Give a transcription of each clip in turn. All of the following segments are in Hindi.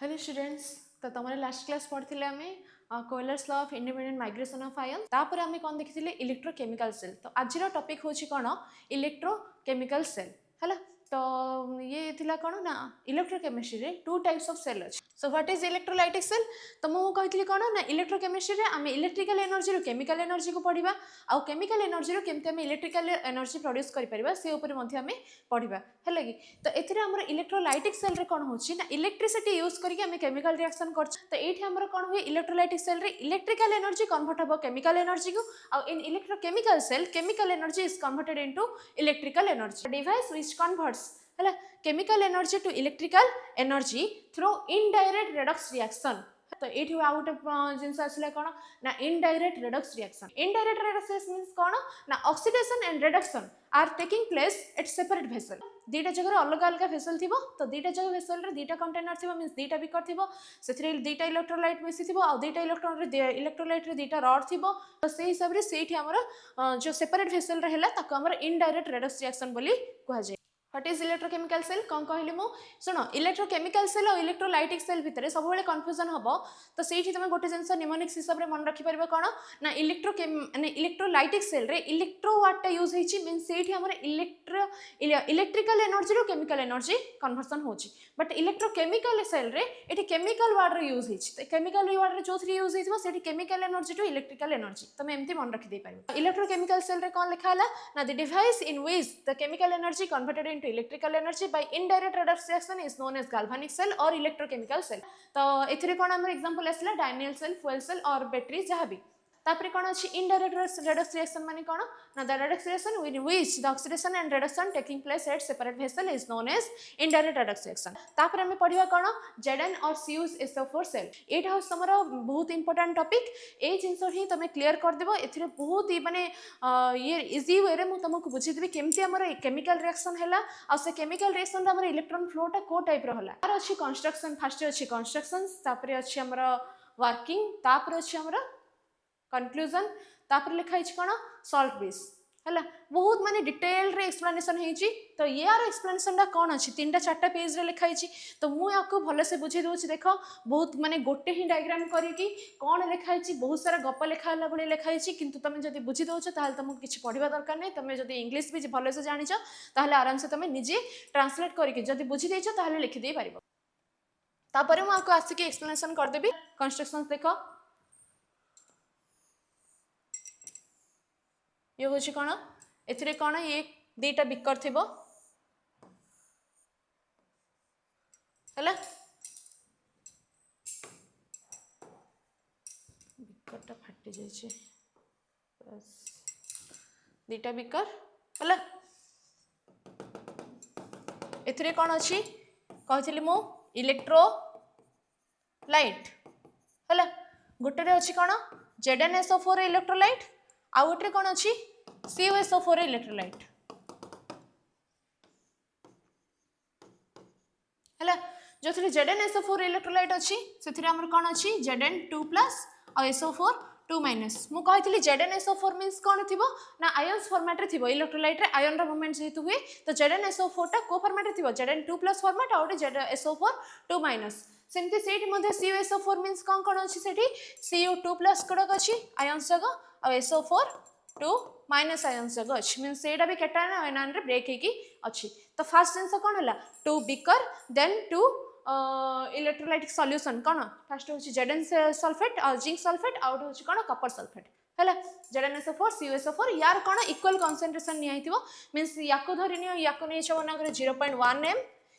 Hello students. तो तुम लास्ट क्लास पढ़ी आम Kohlrausch's law of independent migration of ion तापर आम कौन देखी इलेक्ट्रोकेमिकल सेल। तो आज टॉपिक हूँ कौन इलेक्ट्रोकेमिकल सेल है। तो ये थिला कौन ना electrochemistry two types of cell अच्छे। So what is electrolytic cell. तो मुझे कहती कौन ना इलेक्ट्रोकेमिस्ट्री आम इलेक्ट्रिकल एनर्जी रू केमिकल एनर्जी को पढ़ा आउ केमिकल एनर्जी रू केमती आम इलेक्ट्रिकल एनर्जी प्रोड्यूस कर से ऊपर आम पढ़ा है कि। तो ये आम इलेक्ट्रोलाइटिक सेल रे कौन हो इलेक्ट्रिसिटी यूज करके आम केमिकल रिएक्शन कर। तो ये आमर कौन हुए इलेक्ट्रोलाइटिक सेल रे इलेक्ट्रिकल एनर्जी कन्वर्ट हम केमिकल एनर्जी को आउ in electrochemical cell chemical energy is converted into electrical energy device which converts है chemical energy to electrical energy through indirect redox reaction. तो ये आउ गोटे जिनस आसला कौन ना indirect redox reaction. Indirect redox reaction means कौन ना oxidation and reduction are taking place at separate vessel. दीटा जगह अलग अलग भेसल थी। तो दीटा जगह भेसल रे दीटा कंटेनर थी मींस दीटा बिकर थी से दीटा इलेक्ट्रोलाइट मिसी थी आउ दीटा इलेक्ट्रॉन रे इलेक्ट्रोलाइट रे दीटा रड थी। तो से हिसाब से आमर जो सेपरेट भेसल रे हैला ताको आमर इनडायरेक्ट रेडक्स रिएक्शन बोली कहा जाए। व्हाट इज इलेक्ट्रोकेमिकल सेल कौन कहली मु सुनो इलेक्ट्रोकेमिकल सेल और इलेक्ट्रोलाइटिक सेल भितर सब कन्फ्यूजन हम। तो से तुम गोटे जिन निमोनिक्स हिसाब से मन रखिपर कौन ना इलेक्ट्रोलाइटिक सेल रे इलेक्ट्रो वार्डटा यूज होती मीनस से इलेक्ट्रिकल एनर्जी रू केमिकल एनर्जी कन्वर्सन होची। बट इलेक्ट्रोकेमिकल सेल रे ये केमिकल वार्ड यूज होती। केमिकल वार्ड जो यूज होती chemical energy to electrical energy तुम एमती मन रखी पार। इलेक्ट्रोकेमिकल सेल रे कौन लिखा ना the device in which the chemical energy converted into electrical energy by indirect redox reaction is known as galvanic cell और इलेक्ट्रोकेमिकल सेल। तो एथिरे कौन आमर एग्जांपल आसला डायनियल सेल फुएल सेल और बैटरी जहाँ भी। तापर कौन अच्छी इनडायरेक्ट रेडक्स रिएक्शन माने कौन ना the redox reaction with which the oxidation and reduction taking place at separate vessel is known as indirect redox reaction. तापर हम पढ़िबा कौन Zn और CuSO4 सेल। एटा हउस हमर बहुत इंपोर्टेंट टॉपिक। ए जिंस ही तमे क्लियर कर देबो एथिरे बहुत ही माने ये इजी वे रे मु तुमको बुझी देबी केमती हमर केमिकल रिएक्शन हैला आ से केमिकल रिएक्शन रे हमर इलेक्ट्रॉन फ्लोटा को टाइप रो हला। तार अछि कंस्ट्रक्शन फर्स्ट अछि कंस्ट्रक्शंस तापर अछि हमर वर्किंग तापर अछि हमर कंक्लूजन तापर लिखा कौन सॉल्ट बेस है बहुत माने डिटेल रे एक्सप्लेनेशन होती। तो यार एक्सप्लेनेशन कौन अच्छी 3टा 4टा पेज रे लिखाई। तो मुझे आपको भलसे बुझे दूसरी देख बहुत माने गोटे ही डायग्राम करके कौन लिखाई बहुत सारा गप लिखाला भाई लिखाई किंतु तुम जब बुझी दौच तुमको किसी पढ़ा दरकार नहीं। तुम जब इंग्लीश भी भलसे जाच आराम से तुम निजे ट्रांसलेट करके जब बुझी देच लिखिदे पार। तापर मुझे आपको आसिक एक्सप्लेनेशन करदेवी कंस्ट्रक्शन देख ये हूँ कौन ए कौन ये दीटा बिकर थी है बिकरटा फाटी जाइए दीटा बिकर है ए कौन अच्छी कही मु इलेक्ट्रोलाइट है गोटे अच्छी कौन ZnSO4 इलेक्ट्रोलाइट आउ गोटे कौन अच्छी CuSO4 इलेक्ट्रोलाइट है जो ZnSO4 इलेक्ट्रोलाइट अच्छी से कौन अच्छी Zn2+ और SO4 2- मुझे ZnSO4 मीन्स कौन थी ना आयन्स फॉर्मेट रे थी इलेक्ट्रोलाइट रे आयन मूवमेंट जेहेतु हुए। तो ZnSO4 टा को फॉर्मेट रे थी Zn2+ फॉर्मेट और SO4 2- सेमती से CuSO4 मीन्स कौन कौन अच्छी से Cu2+ कड़क अच्छी आयन्स जगह और SO4 2- आयन्स जगह अच्छी मीन्स से भी केटायन आयन रे ब्रेक होगी अच्छी। तो फास्ट जिनस कौन है 2 बिकर देन 2 इलेक्ट्रोलाइटिक सॉल्यूशन कौन फास्ट हूँ Zn सल्फेट और जिंक सल्फेट आउट हूँ कौन कपर सल्फेट है ZnSO4 CuSO4 यार कौन इक्वल कॉन्सेंट्रेशन नहीं मीन्स या धरी नि या नहीं 0.1 m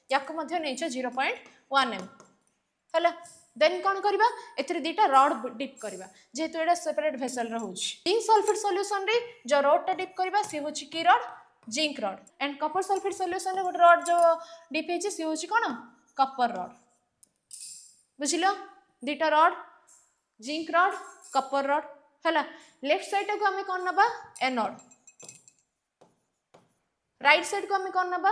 या 0.1 m है। देन कौन करबा एथरे दीटा रड डिप करबा जेहेतु एटा सेपरेट वेसल रे होची। जिंक सल्फेट सॉल्यूशन रे जो रड टा डिप करबा से होची की rod zinc rod and copper sulphate solution रे गोटे रड जो डिप हेची से होची कौन कपर रड बुझिलो दीटा rod zinc rod copper rod है। लेफ्ट साइड को आम कौन नबा एनोड राइट साइड को आम कौन नबा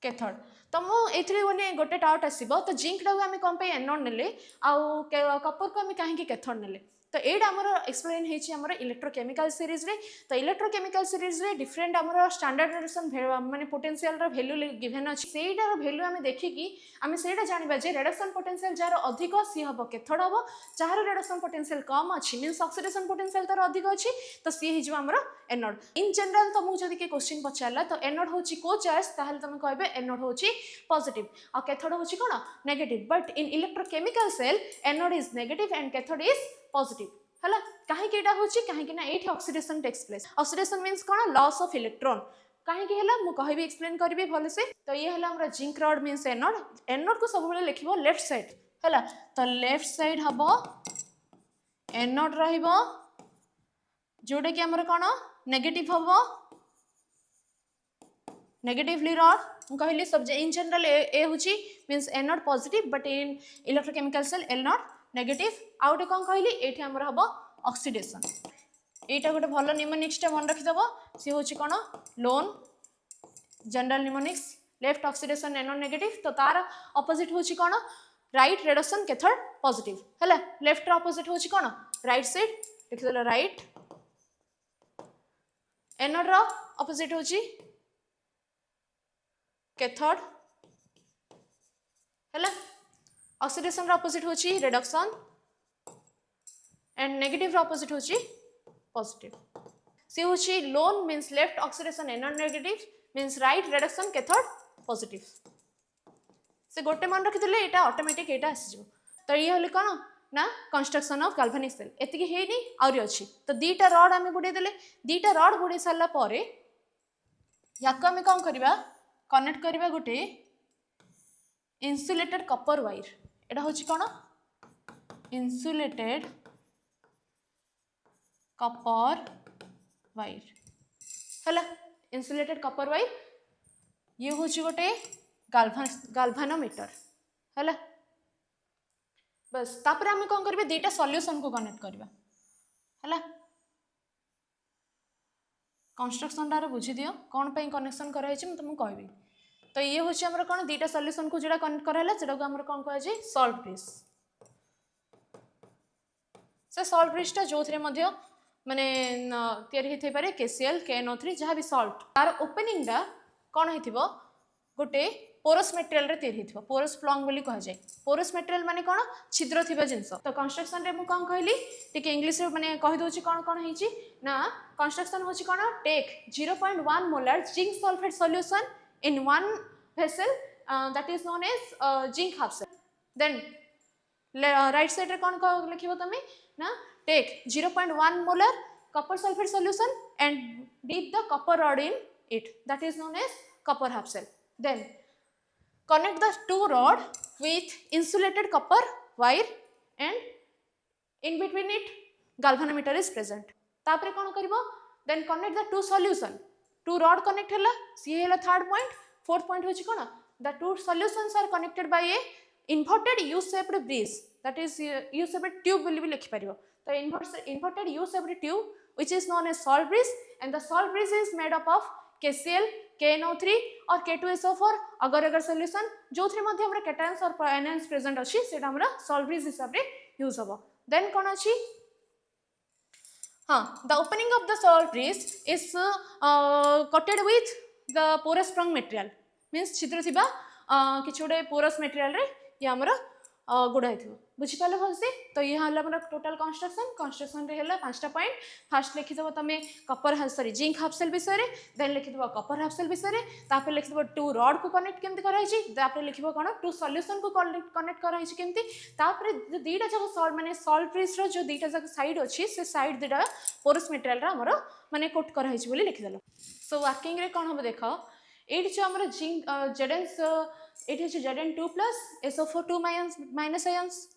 कैथोड। तो मुझे गोटे डाउट आसो तो जिंक टाक आम कौन एनोड ने आउ कपर को आम कहीं कैथोड ने तो एटा आमर एक्सप्लेन होइछि आमर इलेक्ट्रोकेमिकल सीरीज रे। तो इलेक्ट्रोकेमिकल सीरीज रे डिफरेंट आमर स्टैंडर्ड रेडिएशन माने पोटेंशियल रो वैल्यू गिवन अछि। सेटार वैल्यू आमे देखिकी आमे सेटा जानिबा जे रिडक्शन पोटेंशियल जार अधिक सी हबो कैथोड हबो, जार रिडक्शन पोटेंशियल कम अछि मींस ऑक्सीडेशन पोटेंशियल तार अधिक अछि तो सी हिजो आमर एनोड। इन जनरल तो मु जदि के क्वेश्चन पचारला तो एनोड होछि को चार्ज ताहले तुम कहबे एनोड होछि पॉजिटिव और कैथोड होछि कोन negative. But in electrochemical cell anode is negative and cathode is positive हला। काहे के एटा होछि काहे कि ना एठी oxidation takes place. Oxidation means कोन लॉस ऑफ इलेक्ट्रॉन। काहे कि हला मु कहबी एक्सप्लेन करबी भले से। तो ये हला हमरा zinc rod means anode. Anode को सब बेले लिखिबो लेफ्ट साइड हला। तो लेफ्ट साइड हबो एनोड रहिबो जोडे कि हमर कोन नेगेटिव हबो नेगेटिवली रॉड। मु कहली सब इन जनरल ए होछि means anode positive but in electrochemical cell anode negative. आउटे कौन कहली एठी हमर हबो ऑक्सीडेशन। एटा गोटे भलो निमोनिक्स टा मन रखि दबो सी होछि कोन लोन general mnemonics left oxidation anode negative. तो तार ऑपोजिट होछि कोन राइट रिडक्शन कैथोड पॉजिटिव हला। लेफ्ट रो ऑपोजिट होछि कोन राइट साइड लिखि देलो राइट। एनोड रो ऑपोजिट होछि कैथोड हला। ऑक्सीडेशन रो ऑपोजिट होछि रिडक्शन एंड नेगेटिव रो ऑपोजिट होछि पॉजिटिव। सी होछि लोन means left oxidation anode negative means right reduction cathode positive. से गोटे मन रखि देले एटा ऑटोमेटिक एटा आसी जो। तो ये हले कोन ना कंस्ट्रक्शन ऑफ गाल्वानिक सेल एतिकी हेनी आउरी अछि। तो दीटा रॉड आमे बुडे देले दीटा रॉड बुडे साला परे याको आमे कोन करबा कनेक्ट करबा गोटे इंसुलेटेड कॉपर वायर। एटा होछि कोन इंसुलेटेड कॉपर वायर हला। इंसुलेटेड कॉपर वायर ये होछि गोटे गाल्वानोमीटर हला। बस तापर आमे कोन करबे दीटा सॉल्यूशन को कनेक्ट करबा हला। कंस्ट्रक्शन डार बुझी दियो कोन पई कनेक्शन करा हिछ म तुमको कहबी। तो ये होछि हमर कोन दीटा सॉल्यूशन को जेडा कनेक्ट कराला सेडा को हमर कोन कहै छै सॉल्ट ब्रिज। से सॉल्ट ब्रिज टा जोथरे मध्ये माने तयारी हेथै पारे KCl KNO3 जहा भी सॉल्ट तार ओपनिंग दा कोन हेथिबो गोटे पोरस मटेरियल रे तयारी हेथिबो। पोरस प्लंग बोली कह जाय। पोरस मटेरियल माने कोन छिद्र थिबा जिंस। तो कंस्ट्रक्शन रे मु कोन कहली टिके इंग्लिश रे माने कहि दोछि कोन कोन हेछि ना कंस्ट्रक्शन होछि कोन take 0.1 molar zinc sulphate solution in one vessel that is known as zinc half cell. Then right side रे कोन लिखिबो तमे ना take 0.1 molar copper sulfate solution and dip the copper rod in it that is known as copper half cell. Then connect the two rod with insulated copper wire and in between it galvanometer is present. तापरे कोन करबो then connect the two solution two rod connect hela C hela third point fourth point होछि कोन the two solutions are connected by a inverted U shaped bridge that is U shaped tube बोली भी लिखि परिबो. तो inverted U shaped tube which is known as salt bridge and the salt bridge is made up of KCl KNO3 और K2SO4 अगर अगर सॉल्यूशन जोथरे मध्ये हमरा कैटायंस और आयंस प्रेजेंट अछि सेटा हमरा सॉल्ट ब्रिज हिसाब रे यूज हबो. देन कोन अछि the opening of the salt bridge is coated with the porous sprung material means छिद्र थिबा किछ गोटे porous material रे ये हमरा गुडा हेथिबो. बुझि पाले भलसे. तो ये हला हमरा टोटल कंस्ट्रक्शन रे हला पांचटा पॉइंट. फर्स्ट लिखि दबो तमे कॉपर जिंक हाफ सेल विषय रे देन लिखि दबो कॉपर हाफ सेल विषय रे तापर लिखि दबो टू रॉड को कनेक्ट केमति करा हिची तापर लिखिबो कोन टू सॉल्यूशन को कनेक्ट करा हिची केमति तापर जो दीटा जक सॉल्ट माने सॉल्ट ब्रिज रो जो दीटा जक साइड अछि से साइड दीटा पोरस मटेरियल रा हमरो माने कोट करा हिची बोली लिखि देलो. सो वर्किंग रे कोन हम देखो एट जो हमरो जिंक Zn एट अछि Zn2+ SO4 2 minus ions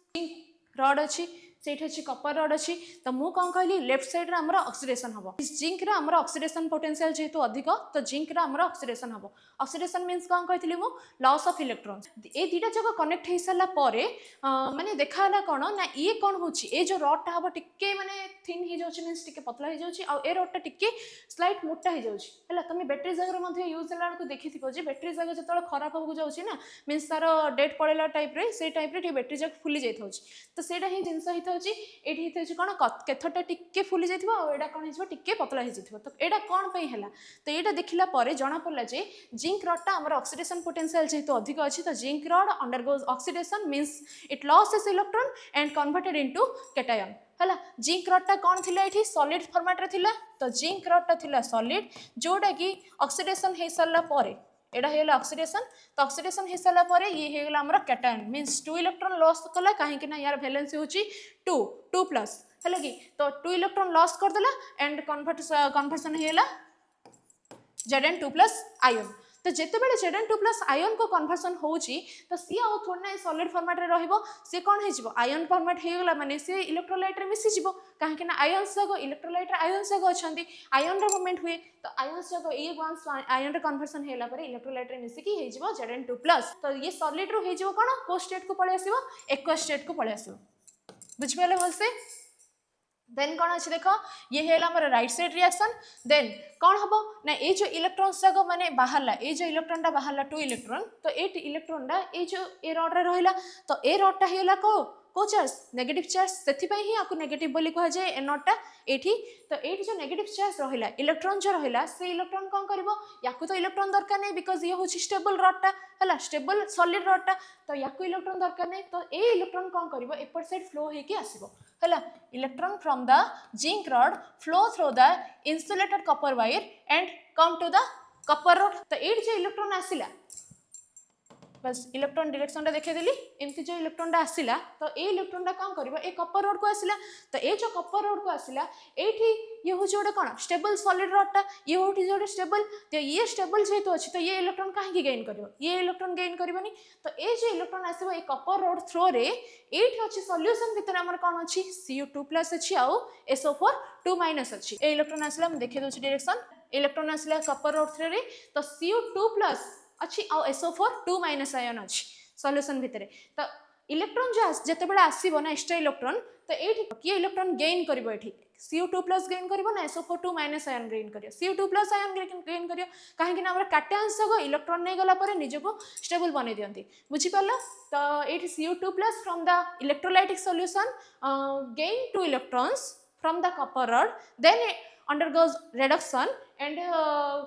rod अच्छी से कॉपर रॉड अच्छी. तो मु कौन कहली लेफ्ट साइड रे हमर ऑक्सीडेशन हबो. जिंक रे हमर ऑक्सीडेशन पोटेंशियल जेहेतु अधिक तो जिंक रे हमर ऑक्सीडेशन हबो. ऑक्सीडेशन मींस कौन कहली मु लॉस ऑफ इलेक्ट्रॉन्स. ए दीटा जगह कनेक्ट हे साला परे माने देखाला कोन ना ये कोन होची ए जो रॉड टा हबो टिके माने थिन हे जाउची मींस टिके पतला हे जाउची आ ए रॉड टा टिके स्लाइट मोटा हे जाउची. हला तमे बैटरी जगह मध्ये यूज होला को देखिथिबो जे बैटरी जगह जतळ खराब होबो जाउची ना मींस तार डेट पळेला टाइप रे से टाइप रे बैटरी जगह फुली जाई थाउची. तो सेटा ही जिंस हित होची एठी हिते होची कोन कैथोडटा टिके फुली जाइथिबो आ एडा कोन हिजबो टिके पतला हि जाइथिबो तो एडा कोन पई हैला तो एटा देखिला परे जणा पड़ला जे जिंक रॉडटा हमर ऑक्सीडेशन पोटेंशियल जेहेतु अधिक अछि तो zinc rod undergoes oxidation means it loss it's electron and converted into cation हैला जिंक रॉडटा कोन थिला एठी सॉलिड फॉर्मेट रे थिला तो जिंक रॉडटा थिला सॉलिड जोडा की ऑक्सीडेशन हे सरला परे एडा हेला ऑक्सीडेशन तो ऑक्सीडेशन हे सरला परे ये हेगला हमर कैटायन मींस 2 इलेक्ट्रॉन लॉस कला काहे कि ना यार वैलेंसी होची 2 प्लस हैला की तो 2 इलेक्ट्रॉन लॉस कर देला एंड कन्वर्सन हेला Zn2 प्लस आयन तो जेते बेले Zn2 प्लस आयन को कन्वर्सन होची तो सी आ थोड़ना सॉलिड फॉर्मेट रे रहइबो से कोन हे जिवो आयन फॉर्मेट हे गेला माने से इलेक्ट्रोलाइट रे मिसि जिवो काहे कि ना आयन्स जगो इलेक्ट्रोलाइट रे आयन्स जगो अछंती आयन रे मूवमेंट हुए तो आयन्स जगो ए वंस आयन रे कन्वर्सन हेला परे इलेक्ट्रोलाइट रे मिसि की हे जिवो Zn2 प्लस तो ये सॉलिड रो हे जिवो कोन को स्टेट को पळे आसीबो एक्वा स्टेट को पळे आसीबो बुझ पेले भलसे देन कौन अच्छे देख ये है हमर राइट साइड रिएक्शन देन कौन हम ना ये जो इलेक्ट्रॉन्स जाक माने बाहरला ये जो इलेक्ट्रॉन टा बाहरला 2 इलेक्ट्रॉन तो ये इलेक्ट्रॉन टा ये जो ए रॉड रे रहला तो ए रॉड टा हेला को चार्ज नेगेटिव चार्ज सेथि पई ही आकु नेगेटिव बोली कह जाए ए नॉट टा एठी तो एठी जो नेगेटिव चार्ज रहला इलेक्ट्रॉन जो रहला से इलेक्ट्रॉन कोन करबो याकु तो इलेक्ट्रॉन दरकार नै बिकॉज़ ये होची स्टेबल रॉड टा हला स्टेबल सॉलिड रॉड टा तो याकु इलेक्ट्रॉन दरकार नै तो ए इलेक्ट्रॉन कोन करबो एपर साइड फ्लो हे के आसीबो हला electron from the zinc rod flow through the insulated copper wire and come to the copper rod तो एठी जो इलेक्ट्रॉन आसीला बस इलेक्ट्रॉन डायरेक्शन देखे देली एमती जो इलेक्ट्रॉन आसीला तो ए इलेक्ट्रॉन कौन कर ए कॉपर रॉड को आसीला तो ए जो कॉपर रॉड को आसीला एठी ये हो जोडे कोन स्टेबल सॉलिड रॉड टा ये होठी जोडे स्टेबल तो ये स्टेबल जेहेतु अछि तो ये इलेक्ट्रॉन काहे गेन करिवो ये इलेक्ट्रॉन गेन करिवनी तो ए जो इलेक्ट्रॉन आसीबो ए कॉपर रॉड थ्रो रे एठी अछि सॉल्यूशन भितर हमर कोन अछि Cu2+ अछि आ SO4 2- अछि ए इलेक्ट्रॉन आसीला हम देखे दोछि डायरेक्शन इलेक्ट्रॉन आसीला कॉपर रॉड थ्रो रे तो Cu2+ अच्छी आ SO4 2- आयन अच्छी सॉल्यूशन भितर तो इलेक्ट्रॉन जो जते बेले आसीबो ना एक्स्ट्रा इलेक्ट्रॉन तो एठी किए इलेक्ट्रॉन गेन करिवो एठी Cu2+ गेन करिवो ना SO4 2- आयन गेन करियो Cu2+ आयन गेन करियो काहे कि ना हमर कैटायंस जगो इलेक्ट्रॉन नै गला परे निजको स्टेबल बनै दियंती बुझी पाला तो एठी Cu2+ from the electrolytic solution gain 2 electrons from the copper rod then undergoes reduction and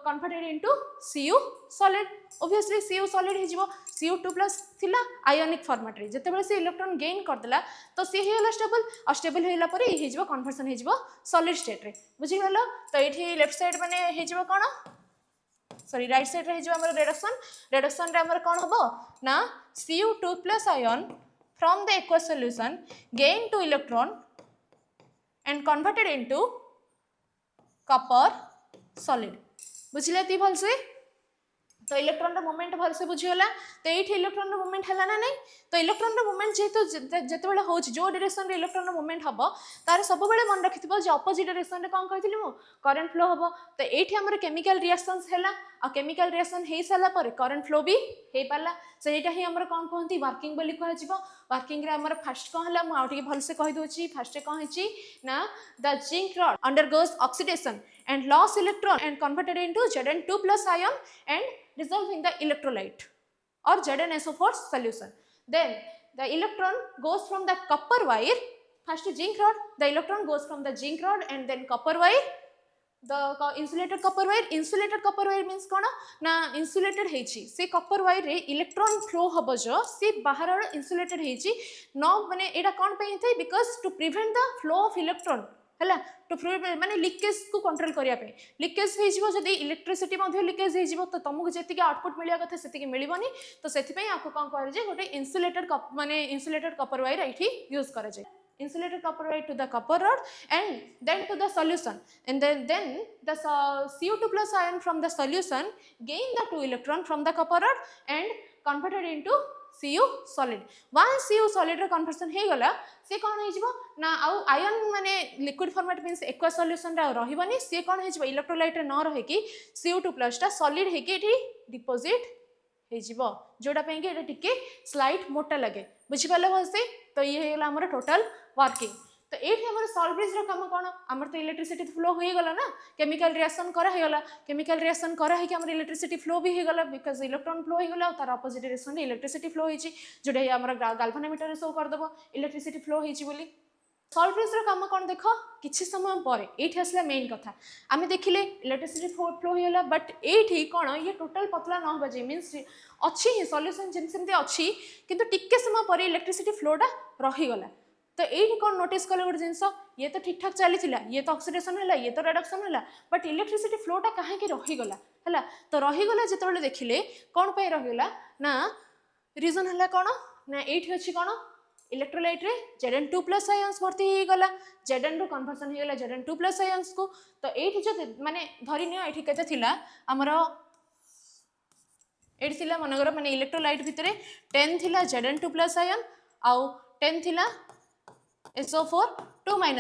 converted into Cu solid obviously Cu solid हे जिवो Cu2+ थिला आयोनिक फॉर्मेट रे जते बेले से इलेक्ट्रॉन गेन कर देला तो से हेला स्टेबल और स्टेबल हेला परे हे जिवो कन्वर्सन हे जिवो सॉलिड स्टेट रे बुझी गेलो तो एठी लेफ्ट साइड माने हे जिवो कोन सॉरी राइट साइड रे हे जिवो हमर रिडक्शन रे हमर कोन हबो ना Cu2+ ion from the aqueous solution gain 2 electron and converted into copper solid बुझिले ती भल से तो इलेक्ट्रॉन रो मोमेंट भल से बुझियला तो एठी इलेक्ट्रॉन रो मोमेंट हला ना नहीं तो इलेक्ट्रॉन रो मोमेंट जेतो जते बेले होची जो डायरेक्शन रे इलेक्ट्रॉन रो मोमेंट हबो तार सब बेले मन रखिथिबो जे ऑपोजिट डायरेक्शन रे कोन कहथिली मु करंट फ्लो हबो तो एठी हमर केमिकल रिएक्शंस हैला आ केमिकल रिएक्शन हे साला पर करंट फ्लो भी हे पाला सेटा ही हमर कोन कहंती वर्किंग बोली कह जिवो वर्किंग रे हमर फर्स्ट कोन हला मु आउटी भल से कहि दोची फर्स्ट कोन हिची ना the zinc rod undergoes oxidation and loss electron and converted into Zn2+ ion and dissolving the electrolyte or ZnSO4 solution. Then the electron goes from the copper wire first zinc rod the electron goes from the zinc rod and then copper wire the insulated copper wire means कोन ना insulated हेची से copper wire रे electron flow हबो जो से बाहर insulated हेची न माने एटा कोन पे हेतै because to prevent the flow of electron हैला तो माने लीकेज को कंट्रोल करिया पे लीकेज हे जिवो जदी इलेक्ट्रिसिटी मध्ये लीकेज हे जिवो तो तुमको जेति के आउटपुट मिलिया कथा सेति के मिलिबोनी तो सेति पई आपको कोन करे जे गोटे इंसुलेटेड कप माने इंसुलेटेड कॉपर वायर एठी यूज करे जे insulated copper wire to the copper rod and then to the solution and then the Cu2+ ion from the solution gain the 2 electron from the copper rod and converted into Cu solid once Cu solid रे कन्वर्सन हे गला से कोन हे जिवो ना आउ आयन माने liquid format means aqua solution रा रहिबनी से कोन हे जिवो इलेक्ट्रोलाइट रे न रहे कि Cu2+ टा सॉलिड हे कि एठी डिपॉजिट हे जिवो जोडा पे कि एटा टिके स्लाइट मोटा लगे बुझि पाले भलसे तो ये हेला हमर टोटल वर्किंग तो एठी हमर सॉल्ट ब्रिज रो काम कोन हमर तो इलेक्ट्रिसिटी फ्लो होई गला ना केमिकल रिएक्शन करा हे गला केमिकल रिएक्शन करा है कि हमर इलेक्ट्रिसिटी फ्लो भी हे गला बिकॉज़ इलेक्ट्रॉन फ्लो हे गला तार ऑपोजिट डायरेक्शन रे इलेक्ट्रिसिटी फ्लो होई छि जोडे हमर गैल्वेनोमीटर रे शो कर दबो इलेक्ट्रिसिटी फ्लो होई छि बोली सल्ट ब्रिज काम कौन देख किसी समय पर ये आसला मेन कथा आम देखिले इलेक्ट्रिसिटी फ्लो होगा बट ये कौन ये टोटाल पतला न हो जाए मीनस अच्छी ही सल्यूसन जमी अच्छी किंतु टिके समय पर इलेक्ट्रिसिटी फ्लोटा रहीगला तो ये कौन नोटिस कले गोटे जिनस ये तो ठीक ठाक चली ये तो ऑक्सीडेशन है ये तो रिडक्शन है बट इलेक्ट्रिसिटी फ्लोटा कहीं रहीगला है तो रहीगला जो देखिले कौन पे रहीगला ना रिजन है कौन ना ये अच्छी कौन इलेक्ट्रोलाइट रे Zn2+ आयंस भर्ती हो गला Zn रू कन्वर्सन हो गला Zn2+ आयंस को तो ये जो माने धरी नियो एठी केते थिला हमर एठी थिला मनगर माने इलेक्ट्रोलाइट भितरे 10 थिला Zn2+ आयन आउ 10 थिला SO4 2- ion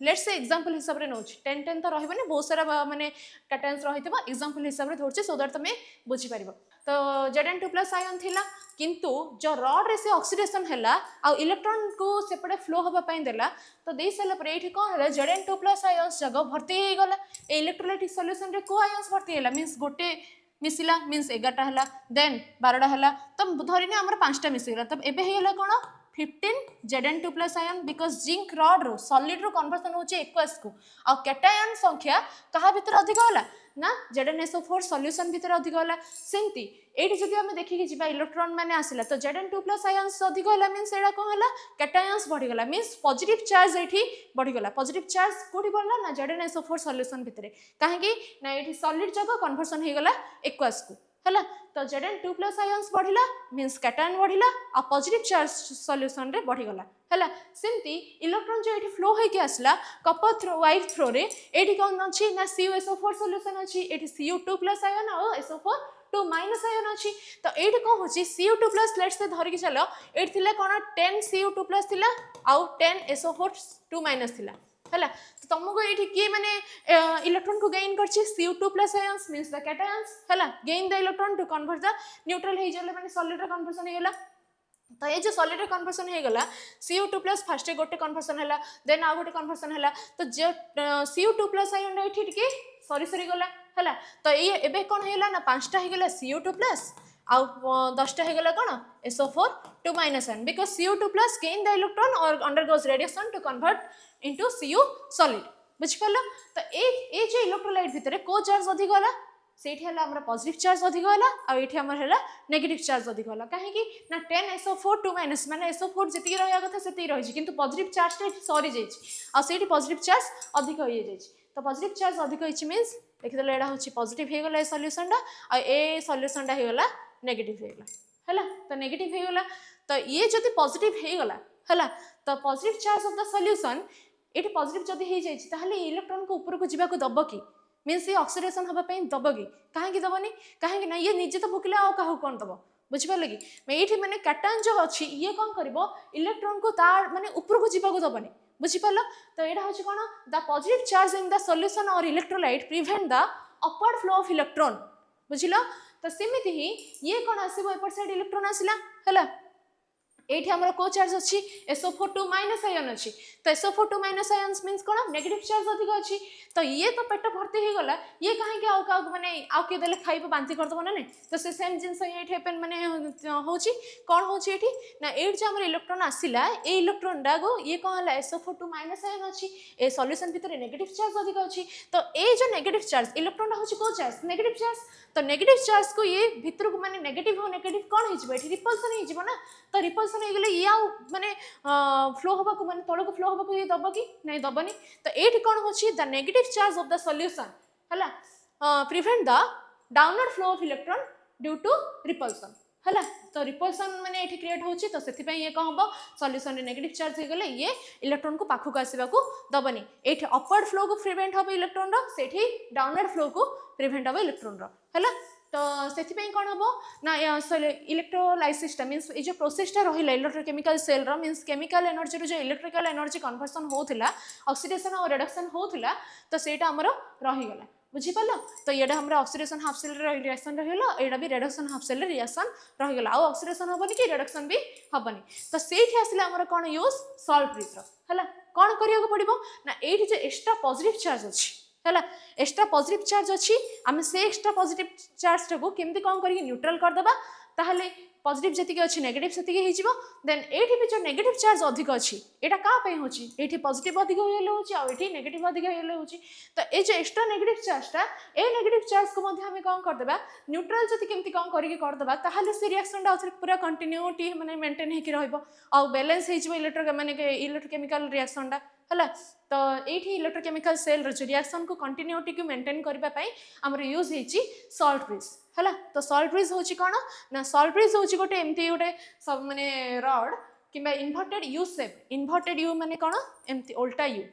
let's say example हिसाब रे नोच 10 10 तो रहबे बहुत सारा माने कैटायंस रहितबा एग्जांपल हिसाब रे धरछि सो दैट तमे बुझी पारिबो तो Zn2+ आयन थिला किंतु जो रॉड रे से ऑक्सीडेशन हैला आ इलेक्ट्रॉन को सेपटे फ्लो होबा पई देला तो देई साला पर एठी कोन हैला Zn2+ आयंस जगह भर्ती हे गला ए इलेक्ट्रोलाइटिक सॉल्यूशन रे को आयंस भर्ती हैला मींस गोटे मिसिला मींस 11टा हैला देन 12टा हैला तो धरिने हमर 5टा मिसि गला तब एबे हेला कोन 15 Zn2+ ion because zinc rod रो सॉलिड रो कन्वर्सन होचे एक्वस को आ कैटायन संख्या कहा भीतर अधिक होला ना ZnSO4 सॉल्यूशन भीतर अधिक होला सेंती एठी जदि हम देखि कि जिबा इलेक्ट्रॉन माने आसिला तो Zn2+ आयंस अधिक होला मींस एडा को होला कैटायंस बढ़ी गला मींस पॉजिटिव चार्ज एठी बढ़ी गला पॉजिटिव चार्ज कोठी बढ़ला ना ZnSO4 सॉल्यूशन भीतर काहे कि ना एठी सॉलिड जगह कन्वर्सन हे गला एक्वस को हैला तो Zn2+ आयंस बढ़िला मींस कैटायन बढ़िला आ पॉजिटिव चार्ज सॉल्यूशन रे बढ़ी गला हैला सेंती इलेक्ट्रॉन जो एठी फ्लो होई के आसला कपर थ्रो वाइर थ्रो रे एठी कोन अछि ना CuSO4 सॉल्यूशन अछि एठी Cu2+ आयन आ SO4 2- आयन अछि तो एठी कोन होछि Cu2+ लेट्स से धरि के चलो एठी थिला कोन 10 Cu2+ थिला आ 10 SO4 2- थिला हैला तो तुमको ये किए माने इलेक्ट्रॉन को गेन करछि Cu2+ ions means the cations हैला gain the electron to convert the neutral हे जले माने सॉलिड रे कन्वर्सन हे गला तो ये जो सॉलिड रे कन्वर्सन हे गला Cu2+ फर्स्ट गोटे कन्वर्सन हैला देन आ गोटे कन्वर्सन हैला तो जो Cu2+ आयन एठी टिके सरी गला हैला तो ये एबे कोन हेला ना 5टा हे गला Cu2+ आउ 10टा हे गला कोन SO4 2- ion because Cu2+ gain the electron or undergoes radiation to convert into Cu solid बुझ पालो तो ए जे इलेक्ट्रोलाइट भितरे को चार्ज अधिक होला सेठी हला हमरा पॉजिटिव चार्ज अधिक होला आ एठी हमर हला नेगेटिव चार्ज अधिक होला काहे कि ना 10 SO4 2- माने SO4 जति रहया कथा सेति रहि किंतु पॉजिटिव चार्ज टे सरी जाई आ सेठी पॉजिटिव चार्ज अधिक होई जाई तो पॉजिटिव चार्ज अधिक होई मींस देखिदले एडा होची पॉजिटिव हे गला ए सॉल्यूशन डा आ ए सॉल्यूशन डा हे गला नेगेटिव हे गला हला तो नेगेटिव हे गला तो ये जति पॉजिटिव हे गला हला तो positive charge of the solution ये पॉजिटिव जदि हो जाए इलेक्ट्रॉन को ऊपर को जीवा दब कि मीनस ये ऑक्सीडेशन हाँपाई दब कि कहीं दबनी कहीं ना ये निजे तो भुकिले आउ क्या कौन दब बुझिपारे कि ये मैंने कैटायन जो अच्छी ये कौन कर इलेक्ट्रॉन को तार माने ऊपर को जीवा दबनी बुझिपार तो यहाँ हूँ कौन the positive charge in the solution और electrolyte prevent the upward flow of electron बुझिल तो सेमती ही ये कौन आसो एपट साइड इलेक्ट्रॉन आसला है एठी हमर को चार्ज अछि SO4 2- आयन अछि तो SO4 2- आयन्स मींस कोन नेगेटिव चार्ज अधिक अछि तो ये तो पेट भर्ती हो गला ये काहे के आउ का माने आउ के देले खाइब बांती कर दबो ना नै तो से सेम जिंस एठी हेपन माने होछि कोन होछि एठी ना एठ जे हमर इलेक्ट्रॉन आसिला ए इलेक्ट्रॉन डागो ये कोन हला SO4 2- आयन अछि ए सॉल्यूशन भीतर नेगेटिव चार्ज अधिक अछि तो ए जो नेगेटिव चार्ज इलेक्ट्रॉन होछि को चार्ज नेगेटिव चार्ज तो नेगेटिव चार्ज को ये भीतर को माने नेगेटिव कौन हो एठी रिपल्सन हो जिवो ना तो रिपल्सन हो गले ये आउ माने फ्लो होबा को माने तळ को फ्लो होबा को ये दब कि नहीं दबनी तो एठी कौन होछि the negative charge of the solution हला prevent the downward flow of electron due to repulsion हला तो रिपल्सन माने एठी क्रिएट होछि तो सेति पई ये कह हबो सॉल्यूशन रे नेगेटिव चार्ज हो गले ये इलेक्ट्रॉन को पाखु को आसीबा को दबनी एठी अपवर्ड फ्लो को प्रिवेंट हबो इलेक्ट्रॉन रो सेठी डाउनवर्ड फ्लो को प्रिवेंट हबो इलेक्ट्रॉन रो हला तो से कौन हम ना इलेक्ट्रोलाइसिस मीन्स ये जो प्रोसेसटा रहा electrochemical cell means chemical energy जो इलेक्ट्रिकल एनर्जी कन्वर्सन होता ऑक्सीडेशन और रिडक्शन होता तो सेटा आमर रहीगला बुझीपाल तो ये ऑक्सीडेशन हाफ सेल रिएक्शन रहीगला यहाँ भी रिडक्शन हाफ सेल रिएक्शन रहीगला आउ ऑक्सीडेशन हेनी कि रिडक्शन भी हेनी तो से आसला आमर कौन यूज सॉल्ट ब्रिज है कौन करा पड़ो ना ये जो एक्स्ट्रा पॉजिटिव चार्ज अच्छी है एक्स्ट्रा पॉजिटिव चार्ज अच्छी आम से एक्स्ट्रा पॉजिटिव चार्ज टाक केमती कौन कर न्यूट्रल करदे ताहले पॉजिटिव जतिक अच्छी नेगेटिव सेतिक हो देन ये भी जो नेगेटिव चार्ज अधिक अच्छी यहाँ क्या होची ये पॉजिटिव अधिक होती नेगेटिव अधिक होती तो ये जो एक्स्ट्रा नेगेटिव चार्जटा ए नेगेटिव चार्ज को आम कौन करदे न्यूट्रल जब केमती कौन करदे ताहले से रिएक्शनटा पूरा कंटिन्यूटी माने मेंटेन होकर रहिबो आ बैलेंस हो इलेक्ट्रो माने इलेक्ट्रोकेमिकल रिएक्शनटा है तो ये इलेक्ट्रोकेमिकल सेल रिएक्शन को कंटिन्यूटी को मेंटेन करने आमर यूज हो सॉल्ट ब्रिज है तो सॉल्ट ब्रिज हूँ कौन ना सॉल्ट ब्रिज हूँ गोटे एमती गोटे सब माने रड कि inverted U shape inverted you माने कौन एमती उल्टा यू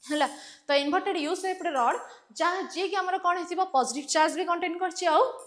है तो इन्वर्टेड यू सेप रड जहाँ जी कि आमर कौन हो पॉजिटिव चार्ज भी कंटेन कर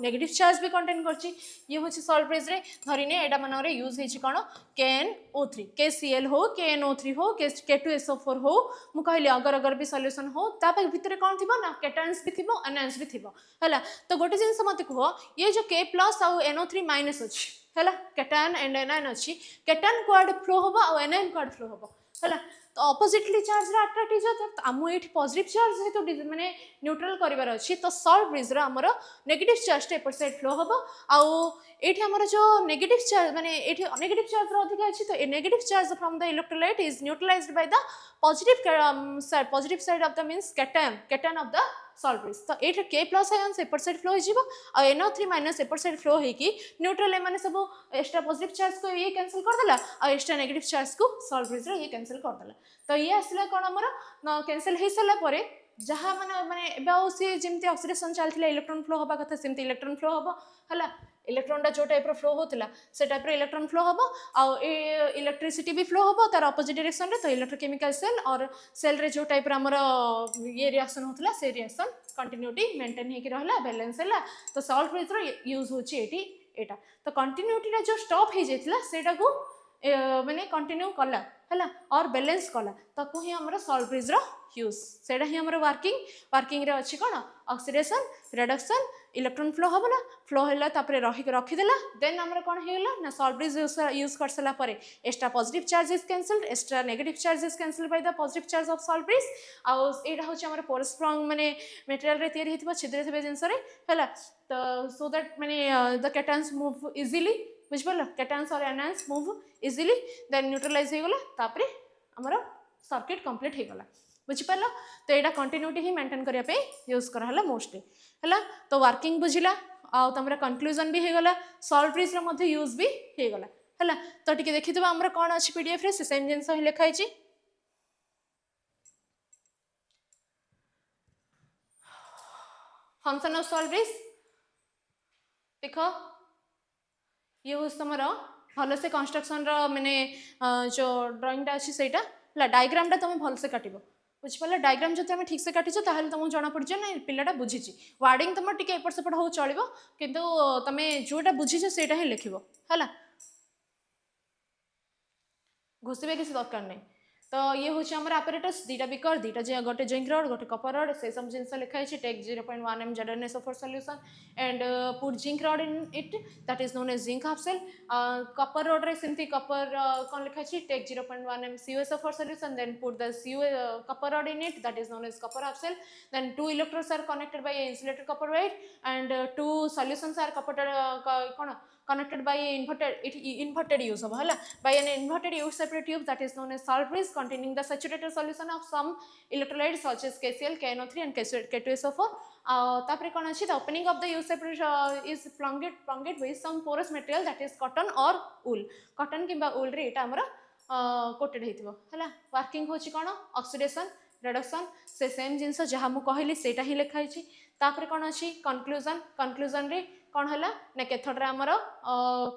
नेगेटिव चार्ज भी कंटेन कर हूँ सॉल्ट ब्रिज रे धरने यहाँ मान यूज हो कौन KNO3 KCl हो KNO3 हो K2SO4 हो मुझे कहली अगर अगर भी सॉल्यूशन हो तापर भितर कौन थी ना केटायंस भी थी एनायंस भी थी है तो गोटे जिन मत कह ये जो K प्लस आउ NO3 माइनस अच्छी है केटायन एंड एनायन अच्छी केटायन कुआड फ्लो हम आउ एनायन कुआड फ्लो हम है तो ऑपोजिटली चार्ज अट्राक्ट हो आम ये पॉजिटिव चार्ज तो माने न्यूट्रल करार अच्छी तो सॉल्ट ब्रिज आमर नेगेटिव चार्ज एपट साइड फ्लो हम आउट आमर जो नेगेटिव चार्ज माने नेगेटिव चार्ज अधिक अच्छी तो negative charge from the electrolyte is neutralized by the positive side of the means cation of the salt bridge तो ये K प्लस आयन एपट साइड फ्लो हो NO3 माइनस एपट साइड फ्लो होगी न्यूट्रल एम सब एक्स्ट्रा पॉजिटिव चार्ज को ये कैंसिल करदेला और एक्स्ट्रा नेगेटिव चार्ज को सॉल्ट ब्रिज ये कैंसिल करदेला तो ये आसला कौन आमर कैंसिल हो सारा जहाँ माने सी जमी ऑक्सीडेशन चलता इलेक्ट्रॉन फ्लो हवा कथा सेमती इलेक्ट्रॉन फ्लो हम है इलेक्ट्रॉनटा जो टाइप फ्लो होता से टाइप इलेक्ट्रॉन फ्लो हम आउ इलेक्ट्रिसिटी भी फ्लो हम तार अपोजिट डायरेक्शन रे तो इलेक्ट्रोकेमिकल सेल और सेल रे जो टाइप आमर ये रिएक्शन होता से रिएक्शन कंटिन्यूटी मेंटेन होकर रहा बैलेंस है तो सॉल्ट ब्रिज यूज होटा तो कंटिन्यूटी जो स्टॉप हो जाता सेटा को माने कंटिन्यू कला है और बैलेंस कला ताकू ही आमर सॉल्ट ब्रिज यूज सेटा ही आमर वर्किंग रे अच्छी कौन ऑक्सीडेशन रिडक्शन इलेक्ट्रॉन फ्लो हम फ्लो है रखीदेला देन आमर कौन होगा ना सॉल्ट ब्रिज यूज कर सारा extra positive charge is cancelled extra negative charge is cancelled by the positive charge of salt bridge outta हूँ आम पोरस स्ट्रॉन्ग माने मटेरियल तैयारी होता छिद्र थे जिनस है तो सो दैट माने द कैटायंस मूव इजिली बुझिपार कैटायंस और anions move easily then neutralize हो गला आमर सर्किट कंप्लीट हो गला बुझिपार तो यहाँ कंटिन्यूटी ही मेंटेन करने यूज कराला मोस्टली है तो वर्किंग बुझिला आ तुम कनक्लूजन भी होगला सॉल्ट ब्रिज यूज भी होगला है तो टी देखी आमर कौन अच्छी PDF रे सेम जिनस ही लिखाई फंक्शन ऑफ सॉल्ट ब्रिज देख ये हूँ तुम भल से कंस्ट्रक्शन माने जो ड्राइंगटा अच्छी से डायग्रामटा तुम भल से काट बुझिपारे डायग्राम जो आम ठीक से काटिच तुमको जना पड़े ना पिलाटा बुझी वार्डिंग तुम टे एपट सेपट हो चलो किंतु तुम जोटा बुझीच से ही लिख है घोषिबा किसी दरकार नहीं तो ये हूँ आमर आपरेटस दुटा बिकर दुटा गोटे जिंक रड गोटे कपर रड से सब जिन लिखाई take 0.1 m ZnSO4 solution and put zinc rod in it that is known as zinc half cell copper rod रे सेमती कपर कौन लिखाई take 0.1 m CuSO4 solution then put the copper rod in it that is known as copper half cell then 2 electrodes are connected by insulated copper wire and 2 solutions are कौन connected by inverted use of by an inverted use separate tube that is known as salt bridge containing the saturated solution of some electrolytes such as KCl, KNO3 and K2SO4. तापरे कौन अच्छी the opening of the use separate is plunged with some porous material that is cotton or wool. Cotton किंबा wool रे इटा हमरा coated हेतिबो हला working होची कौन oxidation reduction से सेम जिनस जहाँ मु कहली सेटा ही लिखाई छी तापरे कौन अच्छी conclusion रे कौन है ना कैथोड आमर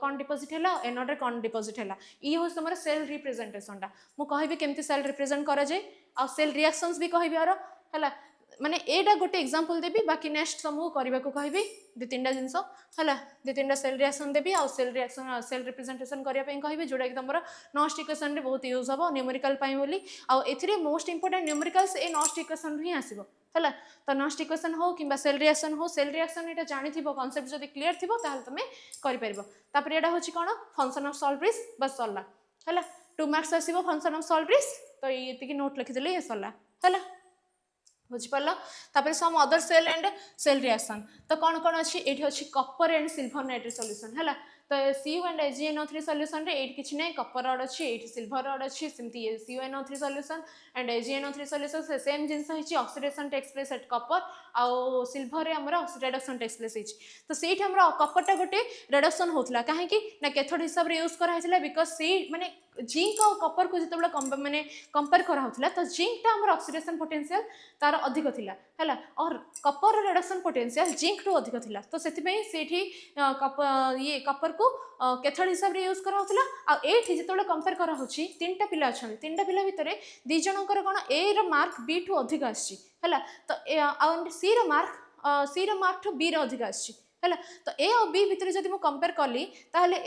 कौन डिपोजिट है एनोड रे कौन डिपोजिट है ये हूँ तुम सेल रिप्रेजेंटेशनटा मु कहबी केमती सेल रिप्रेजेंट करा जाए आ सेल रिएक्शंस भी कहबी आरो है माने एटा गोटे एग्जांपल देबी बाकी नेक्स्ट समूह करबा को कहबी दु तीनटा जिंस है दु तीनटा सेल रिएक्शन देबी आ सेल रिएक्शन सेल रिप्रेजेंटेशन करिया पई कहबी जोडा कि तुमरा नॉस्ट इक्वेशन रे बहुत यूज हबो न्यूमेरिकल पई बोली आ एथिरे मोस्ट इंपोर्टेंट न्यूमेरिकल्स ए नॉस्ट इक्वेशन ही आसीबो है तो नॉस्ट इक्वेशन हो कि सेल रिएक्शन ये जानी कॉन्सेप्ट जब क्लीयर थी तुम कर यहाँ हूँ कौन फंक्शन ऑफ सॉल्ट ब्रिज बस सरला है 2 मार्क्स आसो फंक्शन ऑफ सॉल्ट ब्रिज तो ये नोट लिखिदे ये सरला है बुझिपार some other cell and cell reaction तो कौन कौन अच्छी ये अच्छी Kapoor and silver nitrate solution है तो Cu एंड AgNO3 सॉल्यूशन रे एट किछि नै कॉपर रॉड अछि एट सिल्वर रॉड अछि सिमती CuNO3 solution and AgNO3 solution से सेम जिंस हिची oxidation takes place at copper आउ सिल्वर रे हमर रिडक्शन टेक्स प्लेस हिची तो सेठ हमर कॉपर टा गोटे रिडक्शन होतला काहे कि ना कैथोड हिसाब रे यूज करा हैतला बिकॉज़ से माने जिंक और कॉपर को जिते माने कंपेयर करा होतला तो जिंक टा हमर ऑक्सीडेशन पोटेंशियल तार अधिक थिला हैला और कॉपर रिडक्शन पोटेंशियल जिंक टू अधिक थिला तो सेति पई सेठी ये कॉपर को कैथोड हिसाब रे यूज करा होतला आ एठी जिते कंपेयर करा होची तीनटा पिला अछन तीनटा पिला भितरे दी जनकर कोन ए रो मार्क बी टू अधिक आछि हैला तो आ सी रो मार्क टू बी रो अधिक आछि हैला तो ए और बी भितर जदि मु कंपेयर कली ताहले